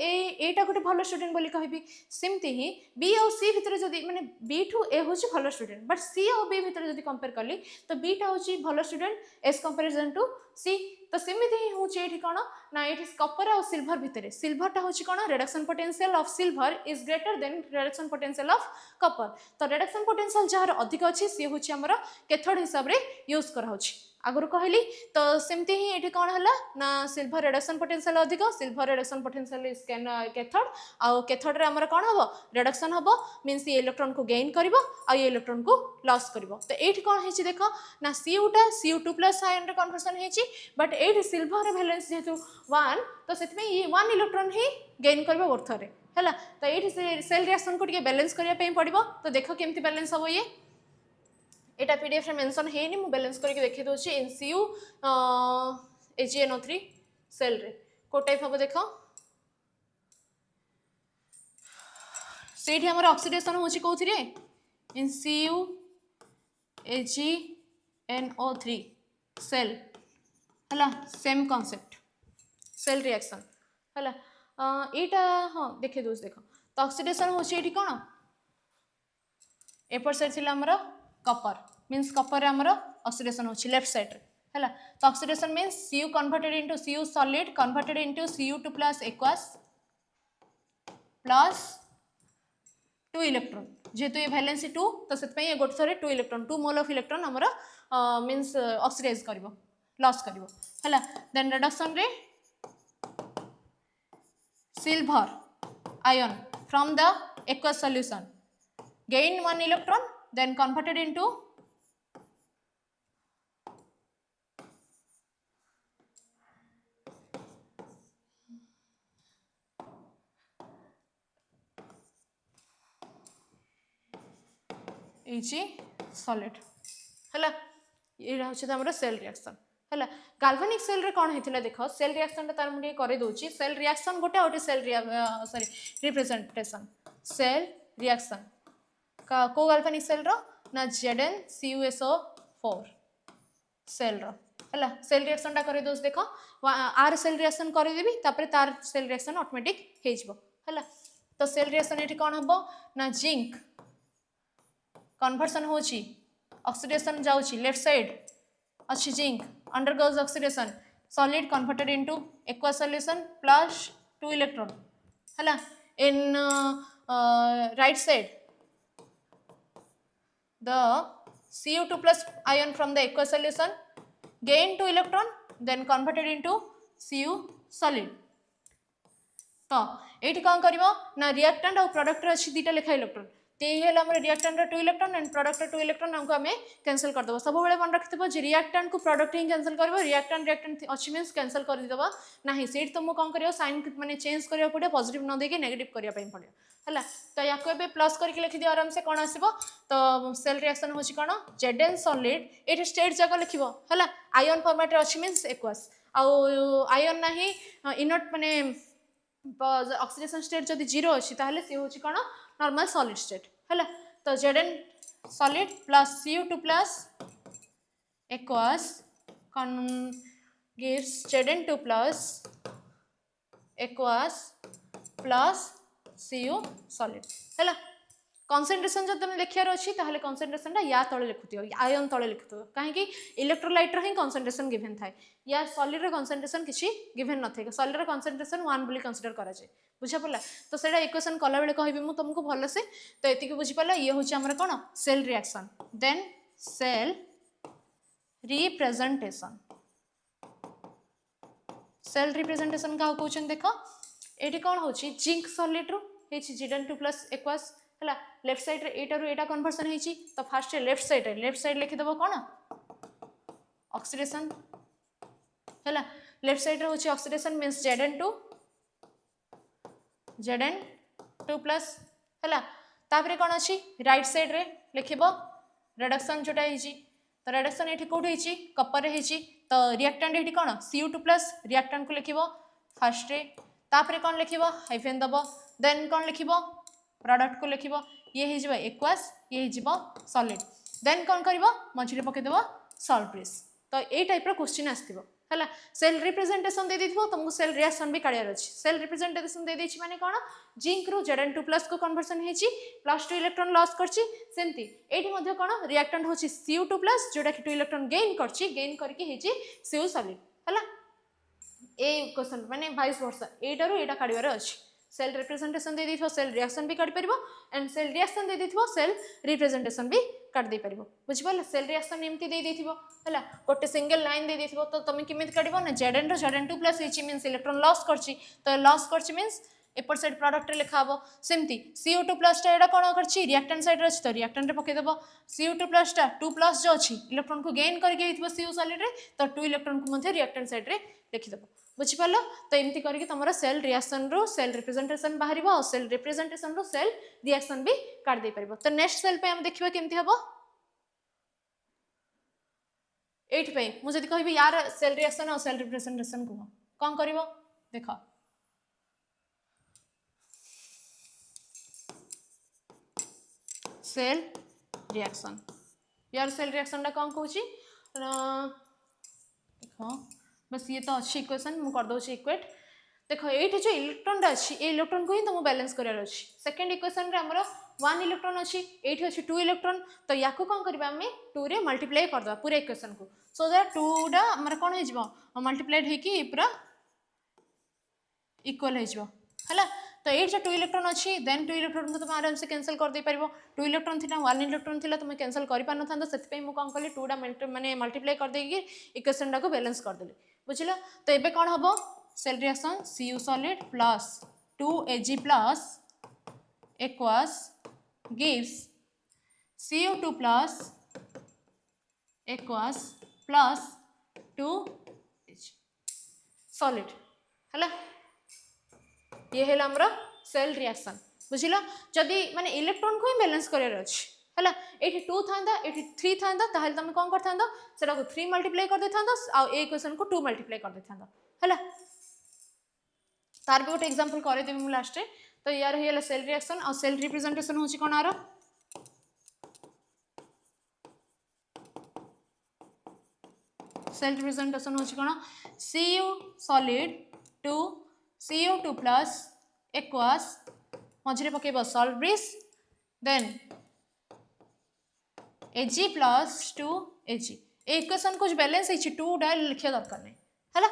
एटा गोटे भलो स्टूडेंट बोली कहबी सिमती ही बी और सी भितर जदि माने बी टू ए होची भलो स्टूडेंट बट सी और बी भितर जदि कंपेयर कली तो बी टा होची भलो student as comparison to C तो सेमिति ही होची एठी कोन ना इट इज कॉपर और सिल्वर भितर सिल्वर टा होची कोन reduction potential of silver is greater than reduction potential of copper तो रिडक्शन पोटेंशियल जहार अधिक अछि सी होची हमर कैथोड हिसाब रे यूज करा होची आगुरु कहली तो सेमती ही एठी कोन हला ना सिल्वर रिडक्शन पोटेंशियल अधिक silver reduction potential is cathode आ कैथोड रे हमर कोन हबो रिडक्शन हबो मींस ये इलेक्ट्रॉन को गेन करबो आ ये इलेक्ट्रॉन को लॉस करबो तो एठी कोन हेची देखो ना Cu2+ आयन रे कन्वर्जन हेची बट एठी सिल्वर रे वैलेंस जेतु 1 तो सेति में ये 1 इलेक्ट्रॉन ही गेन करबो अर्थ रे हला तो एठी सेल रिएक्शन को टिके बैलेंस करिया पे पड़िबो तो देखो केमती बैलेंस हबो ये एटा पीडीएफ रे मेंशन हेनी मु बैलेंस करके देखि दोछि एनसीयू AgNO3 सेल रे को टाइप हबो देखो सेठी हमर ऑक्सीडेशन होछि कोथि रे एनसीयू AgNO3 सेल हला सेम कांसेप्ट सेल रिएक्शन हला एटा हां देखि दोस देखो तो ऑक्सीडेशन होछि एठी कोन एपर साइड थिला हमर कॉपर मीन्स कॉपर आमर ऑक्सीडेशन होछि लेफ्ट साइड रे हैला तो oxidation means Cu converted into Cu solid converted into Cu2+ aqueous plus 2 electron जेतु ये वैलेंसी 2 तो सेत पई गोट थरे 2 इलेक्ट्रॉन 2 मोल ऑफ इलेक्ट्रॉन हमर मीन्स ऑक्सीडाइज करबो लॉस करबो हैला देन रिडक्शन रे silver ion from the aqueous solution gain 1 electron then converted into Ag solid हैला ये होछि हमर सेल रिएक्शन हैला गाल्वानिक सेल रे कोन हेतिला देखो सेल रिएक्शन तार मुडी करे दोछि सेल रिएक्शन गोटे ओटे cell sorry representation cell reaction का को गाल्वानिक सेल रो ना ZnCuSO4 सेल रो हैला सेल रिएक्शन टा करे दोस देखो आर सेल रिएक्शन करे देबी तापरे तार सेल रिएक्शन ऑटोमेटिक हे जबो हैला तो सेल रिएक्शन एठी कोन हबो ना जिंक कन्वर्सन होची ऑक्सीडेशन जाउची लेफ्ट साइड अच्छी zinc undergoes oxidation solid converted into aqueous solution plus 2 electron हैला in right side the Cu2+ ion from the aqueous solution gain 2 electron then converted into Cu solid तो एठी कोन करबो ना रिएक्टेंट और प्रोडक्ट रे अछि दीटा लेखा इलेक्ट्रॉन ते हेला हमर रिएक्टेंट रे 2 इलेक्ट्रॉन एंड प्रोडक्ट रे 2 इलेक्ट्रॉन हमको हमें कैंसिल कर देबो सब बेले मन रखितबो जे रिएक्टेंट को प्रोडक्ट ही कैंसिल करबो रिएक्टेंट अछि मींस कैंसिल कर देबो नाही सेट तुम कोन करियो साइन माने चेंज करियो पड़े पॉजिटिव न देके नेगेटिव करिया पई पड़ियो हैला तो याको एबे प्लस करके लिखि दियो आराम से कोन आसीबो तो सेल रिएक्शन होछि कोन Zn सॉलिड एठी स्टेट जाको लिखिबो हैला आयन फॉर्मेट रे अछि मींस एक्वस आ आयन नाही इनर्ट माने ऑक्सीडेशन स्टेट जदि 0 अछि ताहले से होछि कोन नॉर्मल सॉलिड स्टेट हैला तो Zn solid plus Cu2+ aqueous कन gives Zn2+ aqueous plus Cu solid हैला कंसंट्रेशन जब तुम लिखियार अछि ताहले कंसंट्रेशन ता या तळे लिखुतियो आयन तळे लिखुतियो काहे कि इलेक्ट्रोलाइट रे ही कंसंट्रेशन गिवन थाए या सॉलिड रे कंसंट्रेशन किछि गिवन न थाए सॉलिड रे कंसंट्रेशन 1 बोली कंसीडर करा जाय बुझा पड़ला तो सेटा इक्वेशन कला बेले कहबी मु तुमको भलो से तो एति के बुझी पड़ला ये होछि हमर कोन cell reaction then cell representation का कहउछन देखो एटी कौन होची जिंक सॉलिड रो हेची Zn2 प्लस एक्वास हला लेफ्ट साइड रे एटा रो एटा कन्वर्सन हेची तो फास्ट लेफ्ट साइड लिखि देबो कोन ऑक्सीडेशन हला लेफ्ट साइड रे होची ऑक्सीडेशन मींस Zn2 प्लस हला तापरे कोन अछि राइट साइड रे लिखिबो रिडक्शन जोटा हेची तो रिडक्शन एठी कोठी हेची कपर रे हेची तो रिएक्टेंट एठी कोन Cu2 प्लस रिएक्टेंट को लिखिबो फर्स्ट रे तापरे कोन लिखिबो हाइफेन दबो देन कोन लिखिबो प्रोडक्ट को लिखिबो ये हे जिवो एक्वास ये हे जिवो सॉलिड देन कोन करिवो मझिरे पके देबो सॉल्ट ब्रिज तो ए टाइप रो क्वेश्चन आस्तिबो हला सेल रिप्रेजेंटेशन दे देथिबो तुमको सेल रिएक्शन भी काढियार अछि सेल रिप्रेजेंटेशन दे देछि माने कोन जिंक रो Zn2 प्लस को कन्वर्सन हेछि प्लस 2 इलेक्ट्रॉन लॉस करछि सेमति एठी मध्ये कोन रिएक्टेंट होछि Cu2 प्लस जोटा कि 2 इलेक्ट्रॉन गेन करछि गेन करके हेछि Cu सॉलिड हला ए क्वेश्चन माने 22 वर्ष एटा रो एटा काढियार अछि सेल रिप्रेजेंटेशन दे देथिबो सेल रिएक्शन भी काढ परिबो एंड सेल रिएक्शन दे देथिबो सेल रिप्रेजेंटेशन भी काढ दे परिबो बुझ पाले सेल रिएक्शन एमती दे देथिबो हला गोटे सिंगल लाइन दे देथिबो तो तुम किमित काढिबो ना Zn रो Zn2 plus H means electron loss करछि तो लॉस करछि मींस एपर साइड प्रोडक्ट रे लिखा हबो सेमती Cu2 प्लस टा एडा कोन करछि रिएक्टेंट साइड रे अछि तो रिएक्टेंट रे पके देबो Cu2 प्लस टा 2 प्लस जो अछि इलेक्ट्रॉन को गेन करके हेतिबो Cu सॉलिड रे तो 2 इलेक्ट्रॉन को मध्ये रिएक्टेंट साइड रे लिखि देबो बुझि पालो तो एमती करके तमरा सेल रिएक्शन रो सेल रिप्रेजेंटेशन बाहरिबो और सेल रिप्रेजेंटेशन रो सेल रिएक्शन भी काढ दे परिबो तो नेक्स्ट सेल पे हम देखिबो केमती हबो एट पे मु जदी कहबी यार सेल रिएक्शन और सेल रिप्रेजेंटेशन को कोन करिवो देखो सेल रिएक्शन यार सेल रिएक्शन दा कोन कहूची देखो बस ये तो अच्छी इक्वेशन मु कर दोची इक्वेट देखो एठी जो इलेक्ट्रॉन दा अछि ए इलेक्ट्रॉन को ही तुम बैलेंस करार अछि सेकंड इक्वेशन रे हमरो 1 इलेक्ट्रॉन अछि एठी अछि 2 इलेक्ट्रॉन तो याको कोन करबा हमें 2 रे मल्टीप्लाई कर दबा पूरा इक्वेशन को सो दैट 2 डा हमर कोन हे जिवो मल्टीप्लाइड हे कि पूरा इक्वल हे जिवो हला तो एट जो 2 इलेक्ट्रॉन अच्छी देन 2 इलेक्ट्रॉन को तुम आराम से कैंसिल कर दे परिबो 2 इलेक्ट्रॉन थिला 1 इलेक्ट्रॉन थिला तुम कैंसिल करि पार न थांदो सेति पे मु कोन करली 2 डा माने मल्टीप्लाई कर देगी इक्वेशन डा को बैलेंस कर देली बुझिला तो एबे कोन हबो cell reaction Cu solid plus 2Ag plus aqueous gives Cu2 plus aqueous plus 2Ag solid हला ये है हमरा सेल रिएक्शन बुझिला जदी माने इलेक्ट्रॉन को ही बैलेंस करियर अछि हला एठी 2 थांदा एठी 3 थांदा ताहले तुम कोन करथांदो सेटा को 3 मल्टीप्लाई कर देथांदो आ ए इक्वेशन को 2 मल्टीप्लाई कर देथांदो हला तार भी गोटे एग्जांपल करे देबी मु लास्ट रे तो यार हेला सेल रिएक्शन और सेल रिप्रेजेंटेशन होची कोन आरो सेल रिप्रेजेंटेशन होची कोन Cu solid to Cu2 plus aqueous मझे पकेब salt bridge then Ag plus 2Ag equation कुछ बैलेंस है 2 डा लिखिया दरकार नहीं हैला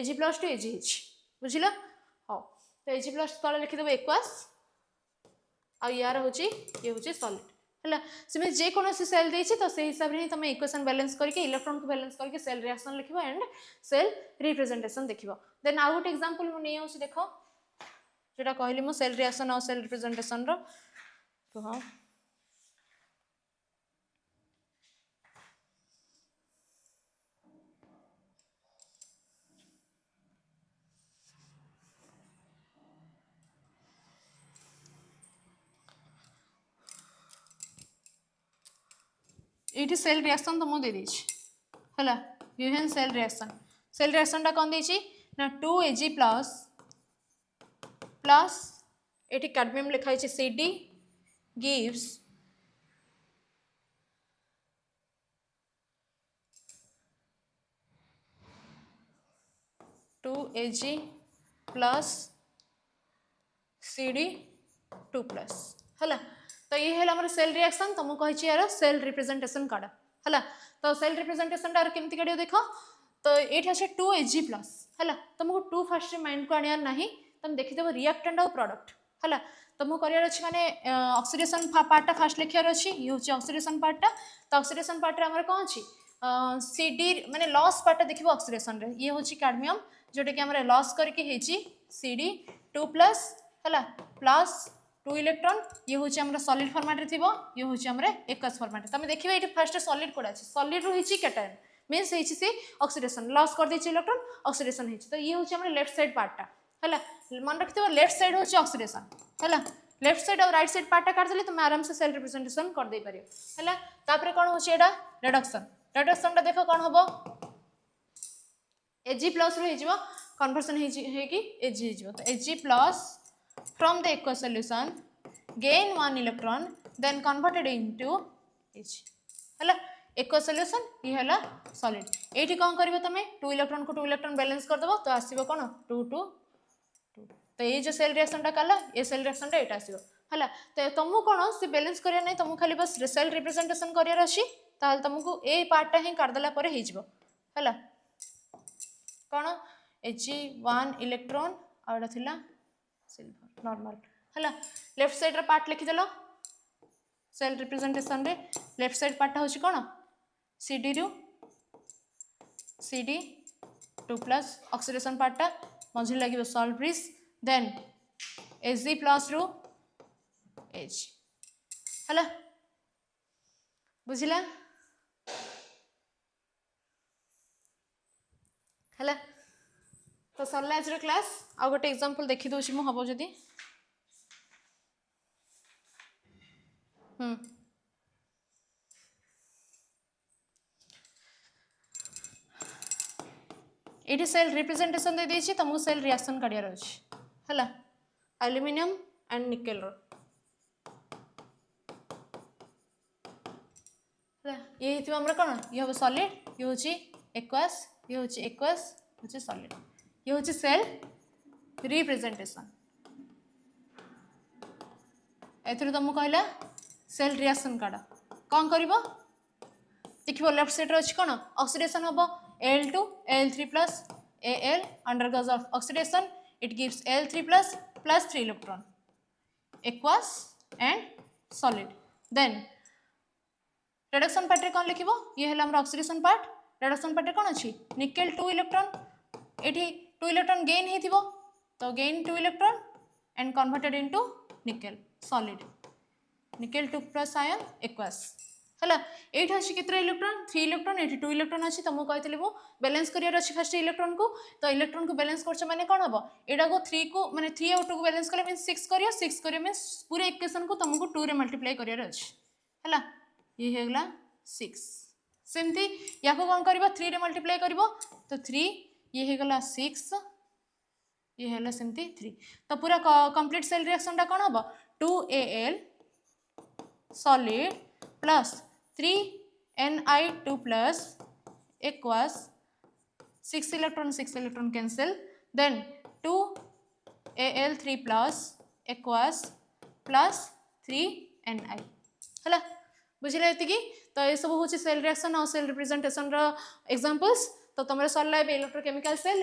Ag प्लस 2 Ag है बुझिला हां तो Ag प्लस तले लिखि देबो एक्वास आ यार होची ये होची सॉलिड हैला सेमे जे कोनो से सेल देछि तो से हिसाब रे तुम इक्वेशन बैलेंस करके इलेक्ट्रॉन को बैलेंस करके सेल रिएक्शन लिखिबो एंड सेल रिप्रेजेंटेशन देखिबो देन आउट गोटे एग्जांपल मु नै होछि देखो जेटा कहली मु सेल रिएक्शन और सेल रिप्रेजेंटेशन रो कह एठी सेल रिएक्शन तो मु दे देछि हला यूएन सेल रिएक्शन टा कोन देछि ना 2Ag प्लस प्लस एठी कैडमियम लिखाई छै Cd gives Ag plus Cd2 plus हला तो ये है हमर सेल रिएक्शन तुम कहि यार सेल रिप्रेजेंटेशन काढ हला तो सेल रिप्रेजेंटेशन टार केमती काढियो देखो तो एठी আছে 2Ag प्लस हला तुमको 2 फर्स्ट माइंड को आनियार नाही तुम देखि देबो रिएक्टेंट और प्रोडक्ट हला तुमको करियर अछि माने ऑक्सीडेशन पार्ट टा फर्स्ट लिखियार अछि ये होछि ऑक्सीडेशन पार्ट टा तो ऑक्सीडेशन पार्ट रे हमर कोन अछि Cd माने लॉस पार्ट टा देखिबो ऑक्सीडेशन रे ये होछि कैडमियम जोटे कि हमर लॉस करके हेछि Cd2 2 प्लस है प्लस 2 इलेक्ट्रॉन ये हूँ आम सॉलिड फॉर्मेट रे थिबो ये हूँ आम एक्वस फॉर्मेट तुम देखिए ये फर्स्ट सॉलिड कोड अच्छे सॉलिड रु होइछि कैटायन मीन्स होइछि से ऑक्सीडेशन लॉस कर देछि इलेक्ट्रॉन ऑक्सीडेशन होइछि तो ये हूँ आम लेफ्ट साइड पार्टटा है मन रखिथिबो लेफ्ट साइड होछि ऑक्सीडेशन है लेफ्ट साइड और राइट साइड पार्टटा काट देले तुम आराम से सेल रिप्रेजेंटेशन कर दे परियो है तापर कोन होछि एडा रिडक्शन रिडक्शन देखो कौन हम Ag प्लस रो कन्वर्सन कि Ag तो Ag plus from the aqueous solution gain 1 electron then converted into Ag है एक्वस सॉल्यूशन ये है सॉलिड एठी कौन करिवो तमे 2 इलेक्ट्रॉन को 2 इलेक्ट्रॉन बैलेंस कर दबो तो आसीबो कोन 2 2 2 तो ये जो सेल रिएक्शनटा कला ये सेल रिएक्शनटा एटा आसीबो है तो तुमको कौन से बैलेंस करिया नहीं तुमको खाली बस सेल रिप्रेजेंटेशन करियार अछि ताल तुमको ए पार्टटा ही करदेला परे हे जिवो है कौन Ag1 इलेक्ट्रॉन और एटा थिला सिल्वर नॉर्मल है लेफ्ट साइड रा पार्ट लिखिदेल सेल रिप्रेजेंटेशन रे लेफ्ट साइड पार्टटा होछि कौन Cd रु Cd 2 प्लस ऑक्सीडेशन पार्टटा मझे लगे salt bridge then Ag plus रु Ag है बुझिला है तो सरला आज क्लास आ गोटे एग्जांपल देखि दउछि मु हबो जदी ये सेल रिप्रेजेंटेशन दे देछि तुमको सेल रिएक्शन करियार अछि है एल्युमिनियम एंड निकेल रो ये हमरा कौन ये हम सॉलिड ये हूँ एक्वस ये हूँ एक्वस हूँ सॉलिड ये हूँ सेल रिप्रेजेंटेशन एथुर तुमको कहला सेल रिएक्शन काढ़ कौन कर देखो लेफ्ट साइड अच्छी कौन ऑक्सीडेशन हम Al2 Al3 plus Al undergoes oxidation it gives Al3 plus 3 electron aqueous and solid then reduction part रे कौन लिखिबो ये है हमरा ऑक्सीडेशन पार्ट रिडक्शन पार्ट रे कौन अछि निकेल 2 इलेक्ट्रॉन एठी 2 इलेक्ट्रॉन गेन हेथिबो तो gain 2 electron and converted into nickel solid nickel 2 plus ion aqueous है एठी अछि कितने इलेक्ट्रॉन 3 इलेक्ट्रॉन एठी 2 इलेक्ट्रॉन अछि तुमको कहतली मु बैलेंस करियर अछि फर्स्ट इलेक्ट्रॉन को तो इलेक्ट्रॉन को बैलेंस करछ माने कोन हबो एडा को 3 को माने 3 और 2 को बैलेंस करले मींस 6 करियो मींस पूरे इक्वेशन को तुमको 2 रे मल्टीप्लाई करियर अछि है ये हेगला 6 सेमती या को कौन करिवो 3 रे मल्टीप्लाई करिवो तो 3 ये हेगला 6 ये हेला सेमती 3 तो पूरा कंप्लीट सेल रिएक्शन टा कौन हबो 2Al solid plus 3Ni2 plus aqueous 6 electron cancel then 2Al3 plus aqueous plus 3Ni है बुझे ये तो ये सब हूँ सेल रिएक्शन और सेल रिप्रेजेंटेशन एग्जांपल्स तो तुम सरला इलेक्ट्रोकेमिकल सेल